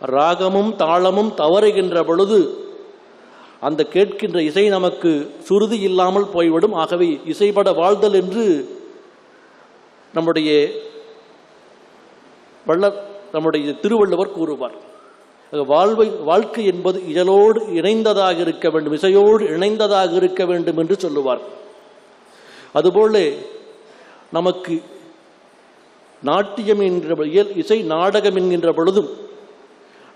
ராகமும் தாளமும் தவறுகின்ற பொழுது அந்த கேட்கின்ற இசை நமக்கு சுருதி இல்லாமல் போய்விடும். ஆகவே இசைப்பட வாழ்தல் என்று நம்முடைய திருவள்ளுவர் கூறுவார். வாழ்க்கை என்பது இயலோடு இணைந்ததாக இருக்க வேண்டும், இசையோடு இணைந்ததாக இருக்க வேண்டும் என்று சொல்லுவார். அதுபோல நமக்கு நாட்டியம் என்கிற இசை நாடகம் என்கின்ற பொழுதும்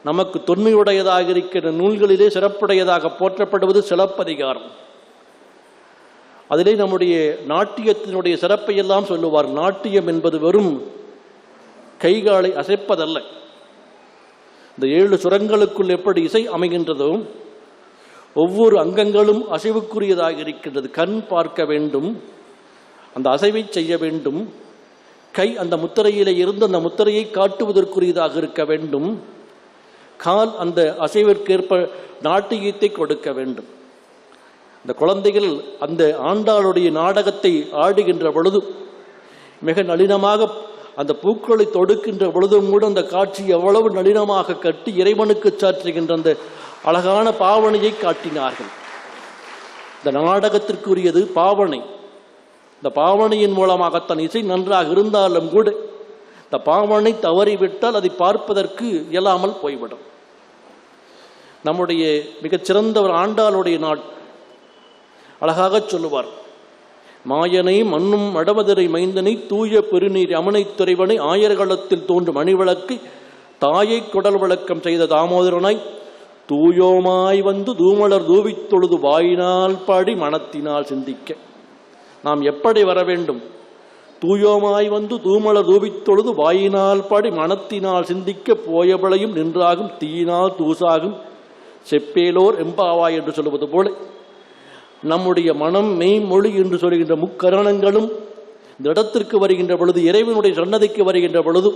நமக்கு தொன்மையுடையதாக இருக்கிற நூல்களிலே சிறப்புடையதாக போற்றப்படுவது சிலப்பதிகாரம். அதிலே நம்முடைய நாட்டியத்தினுடைய சிறப்பை எல்லாம் சொல்லுவார். நாட்டியம் என்பது வெறும் கைகாலை அசைப்பதல்ல. இந்த 7 சுரங்களுக்குள் எப்படி இசை அமைகின்றதோ ஒவ்வொரு அங்கங்களும் அசைவுக்குரியதாக இருக்கின்றது. கண் பார்க்க வேண்டும், அந்த அசைவை செய்ய வேண்டும். கை அந்த முத்திரையிலே இருந்து அந்த முத்திரையை காட்டுவதற்குரியதாக இருக்க வேண்டும். கால் அந்த அசைவிற்கேற்ப நாட்டியத்தை கொடுக்க வேண்டும். இந்த குழந்தைகள் அந்த ஆண்டாளுடைய நாடகத்தை ஆடுகின்ற பொழுது மிக நளினமாக அந்த பூக்களை தொடுக்கின்ற பொழுதும் கூட அந்த காட்சி எவ்வளவு நளினமாக கட்டி இறைவனுக்கு சாற்றுகின்ற அந்த அழகான பாவனையை காட்டினார்கள். இந்த நாடகத்திற்குரியது பாவனை. இந்த பாவனையின் மூலமாகத்தான் இசை நன்றாக இருந்தாலும் கூட இந்த பாவனை தவறிவிட்டால் அதை பார்ப்பதற்கு இயலாமல் போய்விடும். நம்முடைய மிகச்சிறந்த ஒரு ஆண்டாளுடைய நாள் அழகாக சொல்லுவார். மாயனை மண்ணும் மடமதுரை மைந்தனை தூய பெருநீர் அமனை துறைவனை ஆயர்களத்தில் தோன்றும் மணிவிளக்கை தாயை குடல் விளக்கம் செய்த தாமோதரனாய் தூயோமாய் வந்து தூமலர் தூவித் தொழுது வாயினால் பாடி மனத்தினால் சிந்திக்க. நாம் எப்படி வர வேண்டும்? தூயோமாய் வந்து தூமலர் தூவித் தொழுது வாயினால் பாடி மனத்தினால் சிந்திக்க போயபளையும் நின்றாகும் தீயினால் தூசாகும் செப்பேலோர் எம்பாவாய் என்று சொல்லுவது போல நம்முடைய மனம் மெய்மொழி என்று சொல்கின்ற முக்கரணங்களும் இந்த இடத்திற்கு வருகின்ற பொழுது, இறைவனுடைய சன்னதிக்கு வருகின்ற பொழுது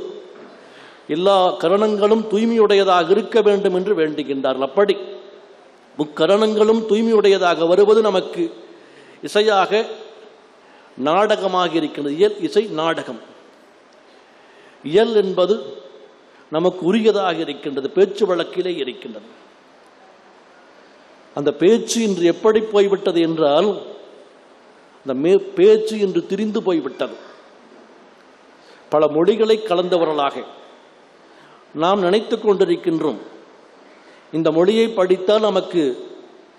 எல்லா கரணங்களும் தூய்மையுடையதாக இருக்க வேண்டும் என்று வேண்டுகின்றார்கள். அப்படி முக்கரணங்களும் தூய்மையுடையதாக வருவது நமக்கு இசையாக நாடகமாக இருக்கின்றது. இயல் இசை நாடகம். இயல் என்பது நமக்கு உரியதாக இருக்கின்றது, பேச்சு வழக்கிலே இருக்கின்றது. அந்த பேச்சு இன்று எப்படி போய்விட்டது என்றால் அந்த பேச்சு இன்று திரிந்து போய்விட்டது. பல மொழிகளை கலந்தவர்களாக நாம் நினைத்து கொண்டிருக்கின்றோம். இந்த மொழியை படித்தால் நமக்கு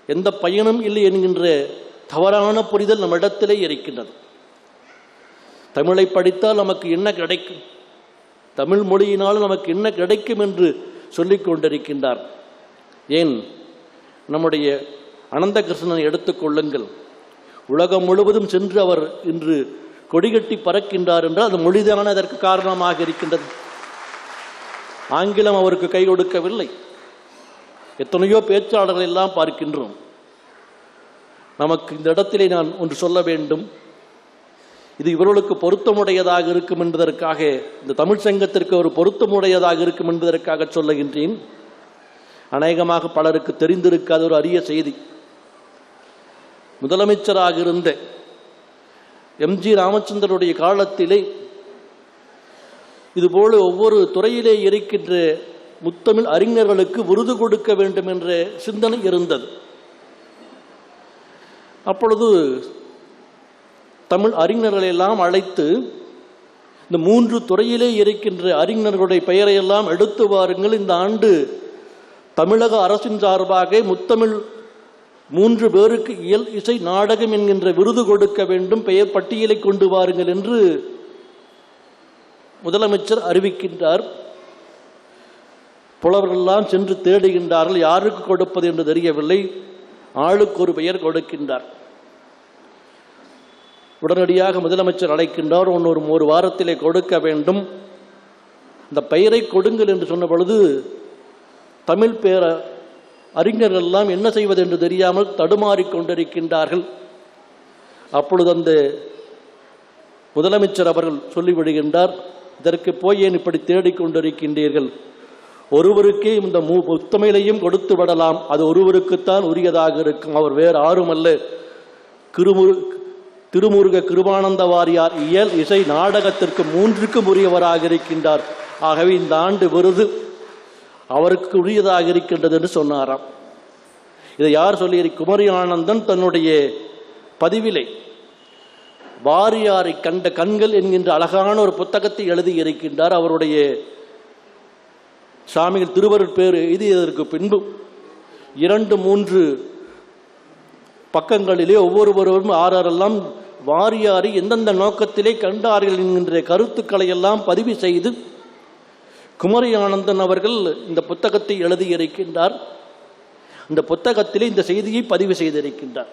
எந்த பயனும் இல்லை என்கின்ற தவறான புரிதல் நம்மிடத்திலே இருக்கின்றது. தமிழை படித்தால் நமக்கு என்ன கிடைக்கும், தமிழ் மொழியினால் நமக்கு என்ன கிடைக்கும் என்று சொல்லிக் கொண்டிருக்கின்றார். ஏன், நம்முடைய அனந்த கிருஷ்ணனை எடுத்துக்கொள்ளுங்கள். உலகம் முழுவதும் சென்று அவர் இன்று கொடிகட்டி பறக்கின்றார் என்றால் அது மொழிதான அதற்கு காரணமாக இருக்கின்றது. ஆங்கிலம் அவருக்கு கை கொடுக்கவில்லை. எத்தனையோ பேச்சாளர்கள் எல்லாம் பார்க்கின்றோம். நமக்கு இந்த இடத்திலே நான் ஒன்று சொல்ல வேண்டும். இது இவர்களுக்கு பொருத்தமுடையதாக இருக்கும் என்பதற்காக, இந்த தமிழ் சங்கத்திற்கு ஒரு பொருத்தமுடையதாக இருக்கும் என்பதற்காக சொல்லுகின்றேன். அநேகமாக பலருக்கு தெரிந்திருக்காத ஒரு அரிய செய்தி. முதலமைச்சராக இருந்த எம்ஜி ராமச்சந்திரனுடைய காலத்திலே இதுபோல ஒவ்வொரு துறையிலே இருக்கின்ற முத்தமிழ் அறிஞர்களுக்கு விருது கொடுக்க வேண்டும் என்ற சிந்தனை இருந்தது. அப்பொழுது தமிழ் அறிஞர்களை எல்லாம் அழைத்து இந்த 3 துறையிலே இருக்கின்ற அறிஞர்களுடைய பெயரையெல்லாம் எடுத்து வாருங்கள், இந்த ஆண்டு தமிழக அரசின் சார்பாக முத்தமிழ் 3 பேருக்கு இயல் இசை நாடகம் என்கின்ற விருது கொடுக்க வேண்டும், பெயர் பட்டியலை கொண்டு வாருங்கள் என்று முதலமைச்சர் அறிவிக்கின்றார். புலவர்களெல்லாம் சென்று தேடுகின்றார்கள். யாருக்கு கொடுப்பது என்று தெரியவில்லை. ஆளுக்கு ஒரு பெயர் கொடுக்கின்றார். உடனடியாக முதலமைச்சர் அழைக்கின்றார். ஒரு வாரத்திலே கொடுக்க வேண்டும், இந்த பெயரை கொடுங்கள் என்று சொன்ன பொழுது தமிழ் பேர அறிஞர்கள் எல்லாம் என்ன செய்வது என்று தெரியாமல் தடுமாறிக்கொண்டிருக்கின்றார்கள். அப்பொழுது அந்த முதலமைச்சர் அவர்கள் சொல்லிவிடுகின்றார், இதற்கு போய் ஏன் இப்படி தேடிக்கொண்டிருக்கின்றீர்கள்? ஒருவருக்கே இந்த முத்தமிழையும் கொடுத்து விடலாம், அது ஒருவருக்குத்தான் உரியதாக இருக்கும், அவர் வேறு யாரும் அல்ல, திருமுருக கிருபானந்த வாரியார் இயல் இசை நாடகத்திற்கு 3க்கும் உரியவராக இருக்கின்றார். ஆகவே இந்த ஆண்டு விருது அவருக்கு உரியதாக இருக்கின்றது என்று சொன்னாராம். இதை யார் சொல்லி? குமரி ஆனந்தன் தன்னுடைய பதிவிலே வாரியாரை கண்ட கண்கள் என்கின்ற அழகான ஒரு புத்தகத்தை எழுதி இருக்கின்றார். அவருடைய சாமிகள் திருவருட்பேறு எழுதியதற்கு பின்பு 2-3 பக்கங்களிலே ஒவ்வொருவரும் ஆறாரெல்லாம் வாரியாரை எந்தெந்த நோக்கத்திலே கண்டார்கள் என்கின்ற கருத்துக்களை எல்லாம் பதிவு செய்து குமரி ஆனந்தன் அவர்கள் இந்த புத்தகத்தை எழுதியிருக்கின்றார். இந்த புத்தகத்திலே இந்த செய்தியை பதிவு செய்திருக்கின்றார்.